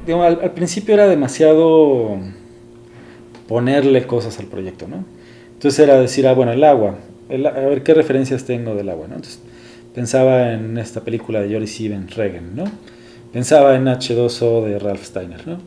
digamos, al principio era demasiado ponerle cosas al proyecto, ¿no? Entonces era decir, bueno, el agua, a ver qué referencias tengo del agua, ¿no? Entonces pensaba en esta película de Joris Stevens, Regen, ¿no? Pensaba en H2O de Ralph Steiner, ¿no?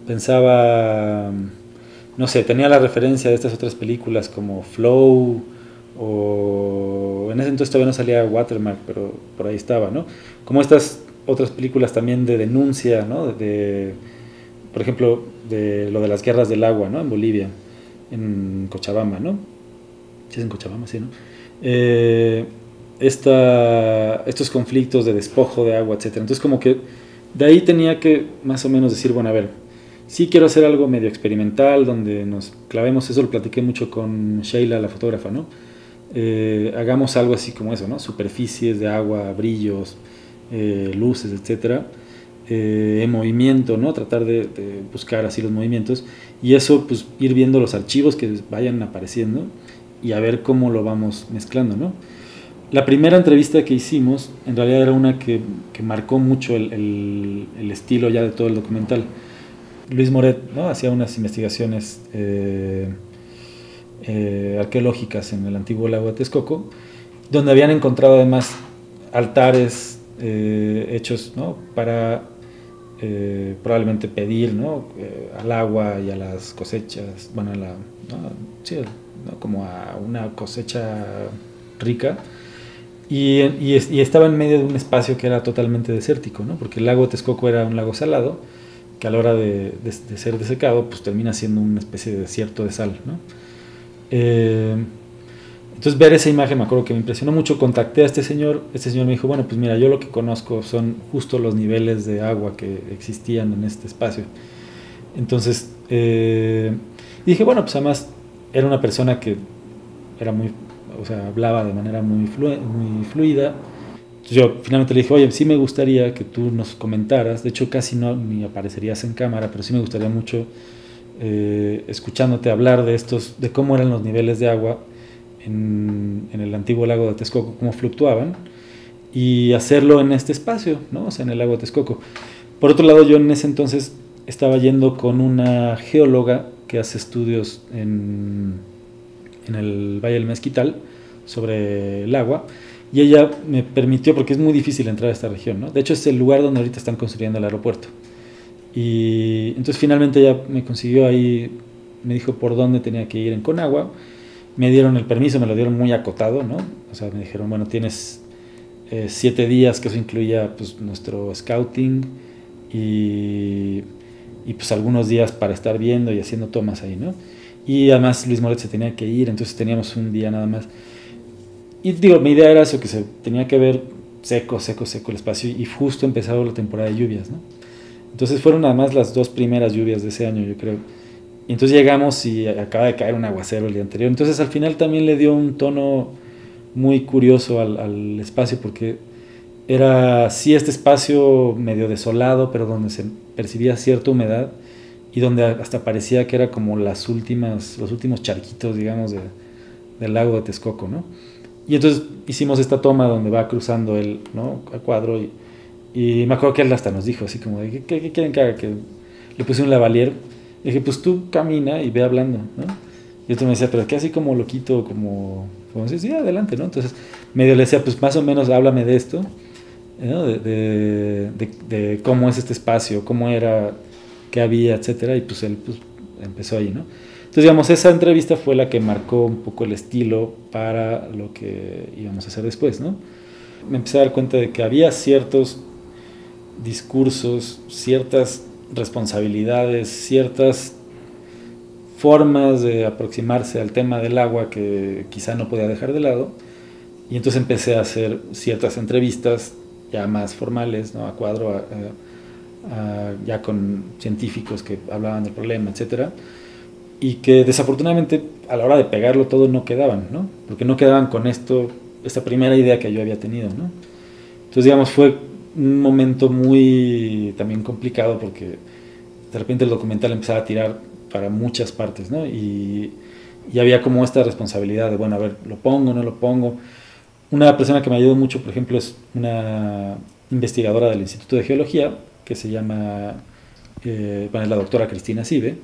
Pensaba, no sé, tenía la referencia de estas otras películas como Flow, o en ese entonces todavía no salía Watermark, pero por ahí estaba, ¿no? Como estas otras películas también de denuncia, ¿no? Por ejemplo, de lo de las guerras del agua, ¿no? En Bolivia, en Cochabamba, ¿no? Sí, es en Cochabamba, sí, ¿no? Eh, estos conflictos de despojo de agua, etcétera. Entonces, como que de ahí tenía que más o menos decir, bueno, a ver, sí quiero hacer algo medio experimental, donde nos clavemos, eso lo platiqué mucho con Sheila, la fotógrafa, ¿no? Hagamos algo así como eso, ¿no? Superficies de agua, brillos, luces, etcétera, en movimiento, ¿no? Tratar de buscar así los movimientos y eso, pues ir viendo los archivos que vayan apareciendo y a ver cómo lo vamos mezclando, ¿no? La primera entrevista que hicimos en realidad era una que marcó mucho el estilo ya de todo el documental. Luis Moret, ¿no? Hacía unas investigaciones arqueológicas en el antiguo lago de Texcoco, donde habían encontrado además altares hechos, ¿no? Para probablemente pedir, ¿no? Al agua y a las cosechas, bueno, ¿no? Sí, ¿no? Como a una cosecha rica. Y estaba en medio de un espacio que era totalmente desértico, ¿no? Porque el lago de Texcoco era un lago salado, que a la hora de ser desecado, pues termina siendo una especie de desierto de sal, ¿no? Entonces ver esa imagen me acuerdo que me impresionó mucho, contacté a este señor me dijo, bueno, pues mira, yo lo que conozco son justo los niveles de agua que existían en este espacio. Entonces dije, bueno, pues además era una persona que era muy, o sea, hablaba de manera muy fluida. Entonces yo finalmente le dije, oye, sí me gustaría que tú nos comentaras, de hecho casi no ni aparecerías en cámara, pero sí me gustaría mucho escuchándote hablar de cómo eran los niveles de agua en el antiguo lago de Texcoco, cómo fluctuaban, y hacerlo en este espacio, ¿no? O sea, en el lago de Texcoco. Por otro lado, yo en ese entonces estaba yendo con una geóloga que hace estudios en el Valle del Mezquital sobre el agua, y ella me permitió, porque es muy difícil entrar a esta región, ¿no? De hecho es el lugar donde ahorita están construyendo el aeropuerto, y entonces finalmente ella me consiguió ahí, me dijo por dónde tenía que ir en Conagua, me dieron el permiso, me lo dieron muy acotado, ¿no? O sea, me dijeron, bueno, tienes 7 días, que eso incluía pues nuestro scouting y pues algunos días para estar viendo y haciendo tomas ahí, ¿no? Y además Luis Moret se tenía que ir, entonces teníamos un día nada más. Y digo, mi idea era eso, que se tenía que ver seco el espacio, y justo empezaba la temporada de lluvias, ¿no? Entonces fueron nada más las 2 primeras lluvias de ese año, yo creo. Y entonces llegamos y acaba de caer un aguacero el día anterior. Entonces al final también le dio un tono muy curioso al espacio, porque era sí este espacio medio desolado, pero donde se percibía cierta humedad y donde hasta parecía que era como los últimos charquitos, digamos, del lago de Texcoco, ¿no? Y entonces hicimos esta toma donde va cruzando el, ¿no? A cuadro, y me acuerdo que él hasta nos dijo así como de, ¿qué quieren que haga? Que le puse un lavalier. Y dije, pues tú camina y ve hablando, ¿no? Y otro me decía, pero es que así como loquito, como decía, sí, adelante, ¿no? Entonces medio le decía, pues más o menos háblame de esto, ¿no? De cómo es este espacio, cómo era, qué había, etcétera. Y pues él pues, empezó ahí, ¿no? Entonces, digamos, esa entrevista fue la que marcó un poco el estilo para lo que íbamos a hacer después, ¿no? Me empecé a dar cuenta de que había ciertos discursos, ciertas responsabilidades, ciertas formas de aproximarse al tema del agua que quizá no podía dejar de lado, y entonces empecé a hacer ciertas entrevistas ya más formales, ¿no? A cuadro, ya con científicos que hablaban del problema, etcétera, y que desafortunadamente a la hora de pegarlo todo no quedaban, ¿no? Porque no quedaban con esta primera idea que yo había tenido, ¿no? Entonces, digamos, fue un momento muy también complicado, porque de repente el documental empezaba a tirar para muchas partes, ¿no? Y había como esta responsabilidad de, bueno, a ver, ¿lo pongo, no lo pongo? Una persona que me ayudó mucho, por ejemplo, es una investigadora del Instituto de Geología, que se llama bueno, es la doctora Cristina Sive,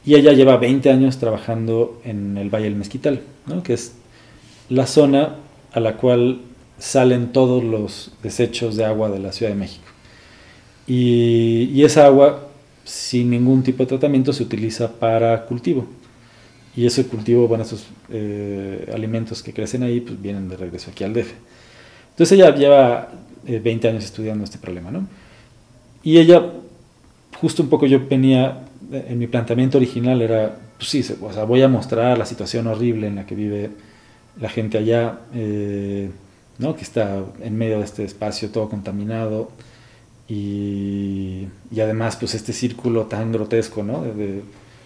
y ella lleva 20 años trabajando en el Valle del Mezquital, ¿no? Que es la zona a la cual salen todos los desechos de agua de la Ciudad de México. Y esa agua, sin ningún tipo de tratamiento, se utiliza para cultivo. Y ese cultivo, bueno, esos alimentos que crecen ahí, pues vienen de regreso aquí al DF. Entonces ella lleva 20 años estudiando este problema, ¿no? Y ella, justo un poco yo venía, en mi planteamiento original era, pues sí, o sea, voy a mostrar la situación horrible en la que vive la gente allá, ¿no? Que está en medio de este espacio todo contaminado y además pues este círculo tan grotesco, ¿no? De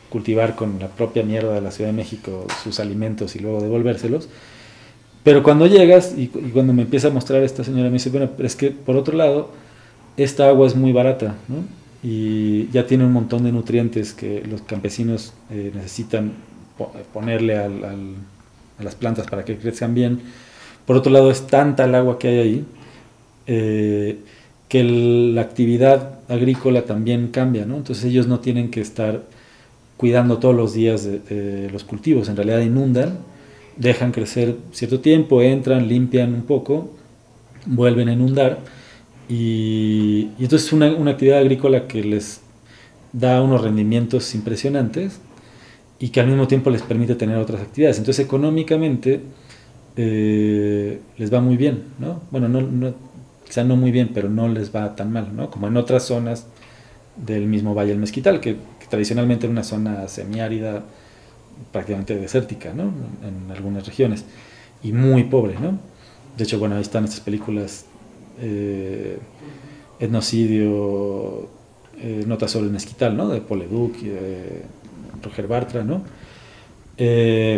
cultivar con la propia mierda de la Ciudad de México sus alimentos y luego devolvérselos. Pero cuando llegas y cuando me empieza a mostrar esta señora, me dice, bueno, pero es que por otro lado, esta agua es muy barata, ¿no? Y ya tiene un montón de nutrientes que los campesinos necesitan ponerle a las plantas para que crezcan bien. Por otro lado, es tanta el agua que hay ahí que la actividad agrícola también cambia, ¿no? Entonces ellos no tienen que estar cuidando todos los días de los cultivos, en realidad inundan, dejan crecer cierto tiempo, entran, limpian un poco, vuelven a inundar y entonces es una actividad agrícola que les da unos rendimientos impresionantes y que al mismo tiempo les permite tener otras actividades. Entonces económicamente les va muy bien, ¿no? Bueno, quizá no muy bien, pero no les va tan mal, ¿no? Como en otras zonas del mismo Valle del Mezquital, que tradicionalmente era una zona semiárida, prácticamente desértica, ¿no? En algunas regiones, y muy pobre, ¿no? De hecho, bueno, ahí están estas películas, Etnocidio, Nota sobre el Mezquital, ¿no? De Paul Leduc y de Roger Bartra, ¿no?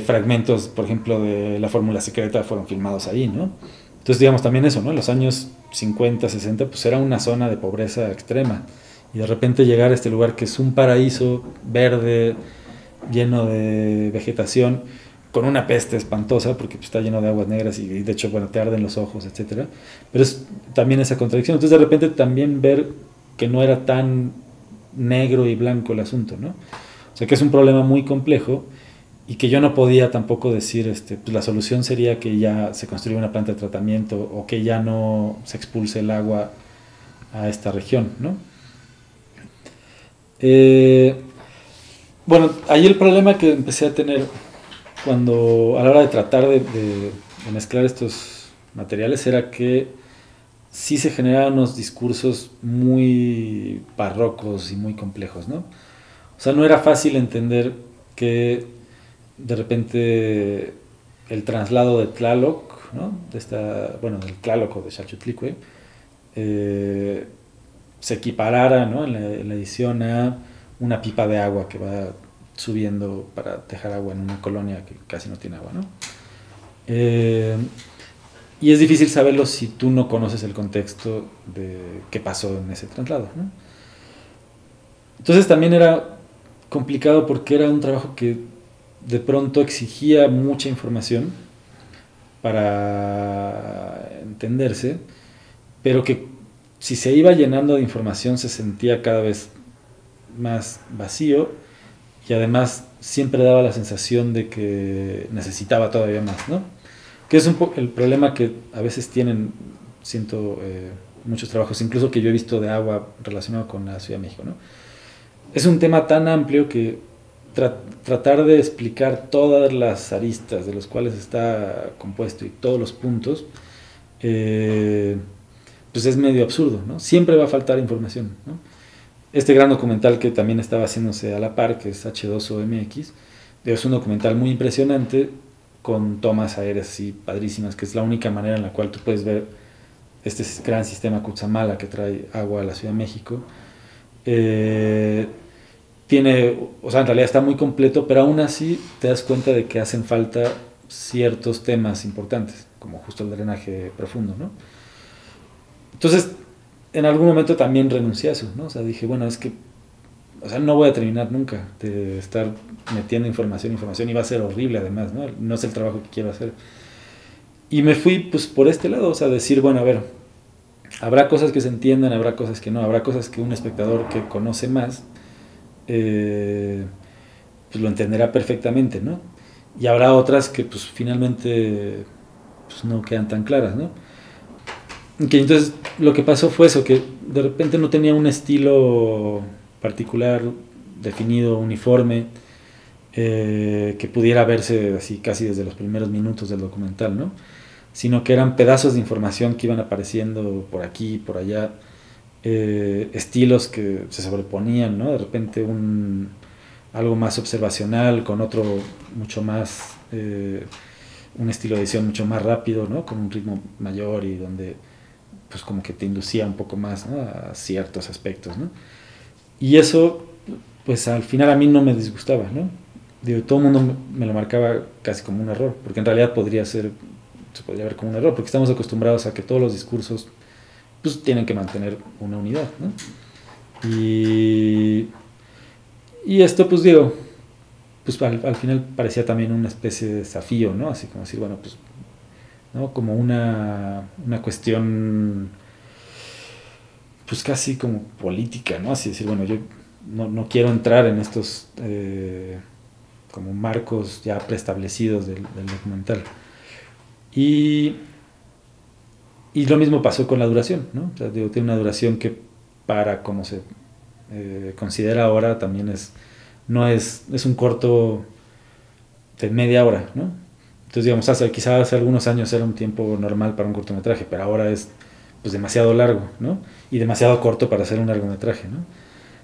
Fragmentos, por ejemplo, de La Fórmula Secreta fueron filmados ahí, ¿no? Entonces, digamos, también eso, ¿no? En los años 50, 60, pues era una zona de pobreza extrema. Y de repente llegar a este lugar que es un paraíso verde, lleno de vegetación, con una peste espantosa, porque pues, está lleno de aguas negras y de hecho, bueno, te arden los ojos, etcétera. Pero es también esa contradicción. Entonces, de repente también ver que no era tan negro y blanco el asunto, ¿no? O sea, que es un problema muy complejo y que yo no podía tampoco decir, pues la solución sería que ya se construya una planta de tratamiento o que ya no se expulse el agua a esta región, ¿no? Bueno, ahí el problema que empecé a tener cuando a la hora de tratar de mezclar estos materiales era que sí se generaban unos discursos muy barrocos y muy complejos, ¿no? O sea, no era fácil entender que de repente el traslado de Tlaloc, ¿no? Del Tlaloc o de Xalchutlicue, se equiparara, ¿no? en la edición a una pipa de agua que va subiendo para dejar agua en una colonia que casi no tiene agua, ¿no? Y es difícil saberlo si tú no conoces el contexto de qué pasó en ese traslado, ¿no? Entonces también era complicado porque era un trabajo que de pronto exigía mucha información para entenderse, pero que si se iba llenando de información se sentía cada vez más vacío y además siempre daba la sensación de que necesitaba todavía más, ¿no? Que es un poco el problema que a veces tienen, siento, muchos trabajos, incluso que yo he visto de agua relacionado con la Ciudad de México, ¿no? Es un tema tan amplio que tratar de explicar todas las aristas de los cuales está compuesto y todos los puntos, pues es medio absurdo, ¿no? Siempre va a faltar información, ¿no? Este gran documental que también estaba haciéndose a la par, que es H2OMX, es un documental muy impresionante con tomas aéreas así padrísimas, que es la única manera en la cual tú puedes ver este gran sistema Cutzamala que trae agua a la Ciudad de México. O sea, en realidad está muy completo, pero aún así te das cuenta de que hacen falta ciertos temas importantes, como justo el drenaje profundo, ¿no? Entonces, en algún momento también renuncié a eso, ¿no? O sea, dije, bueno, es que, o sea, no voy a terminar nunca de estar metiendo información y va a ser horrible además, ¿no? No es el trabajo que quiero hacer. Y me fui, pues, por este lado, o sea, decir, bueno, a ver, habrá cosas que se entiendan, habrá cosas que no, habrá cosas que un espectador que conoce más pues lo entenderá perfectamente, ¿no? Y habrá otras que pues finalmente pues, no quedan tan claras, ¿no? Que entonces lo que pasó fue eso, que de repente no tenía un estilo particular, definido, uniforme, que pudiera verse así casi desde los primeros minutos del documental, ¿no? Sino que eran pedazos de información que iban apareciendo por aquí, por allá, estilos que se sobreponían, ¿no? De repente algo más observacional con otro mucho más, un estilo de edición mucho más rápido, ¿no? Con un ritmo mayor y donde pues como que te inducía un poco más, ¿no? A ciertos aspectos, ¿no? Y eso pues al final a mí no me disgustaba, ¿no? Digo, todo el mundo me lo marcaba casi como un error, porque en realidad se podría ver como un error, porque estamos acostumbrados a que todos los discursos pues tienen que mantener una unidad, ¿no? Y, y esto pues digo, pues al final parecía también una especie de desafío, ¿no? Así como decir, bueno, pues, ¿no? Como una cuestión pues casi como política, ¿no? Así decir, bueno, yo no quiero entrar en estos como marcos ya preestablecidos del documental. Y, y lo mismo pasó con la duración, ¿no? O sea, digo, tiene una duración que para como se considera ahora también es un corto de media hora, ¿no? Entonces, digamos, quizás hace algunos años era un tiempo normal para un cortometraje, pero ahora es pues demasiado largo, ¿no? Y demasiado corto para hacer un largometraje, ¿no?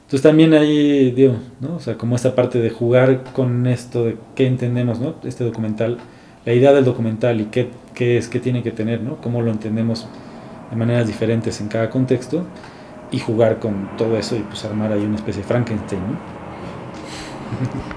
Entonces también ahí, digo, ¿no? O sea, como esta parte de jugar con esto de qué entendemos, ¿no? Este documental, la idea del documental y qué tiene que tener, ¿no? Cómo lo entendemos de maneras diferentes en cada contexto y jugar con todo eso y pues armar ahí una especie de Frankenstein, ¿no?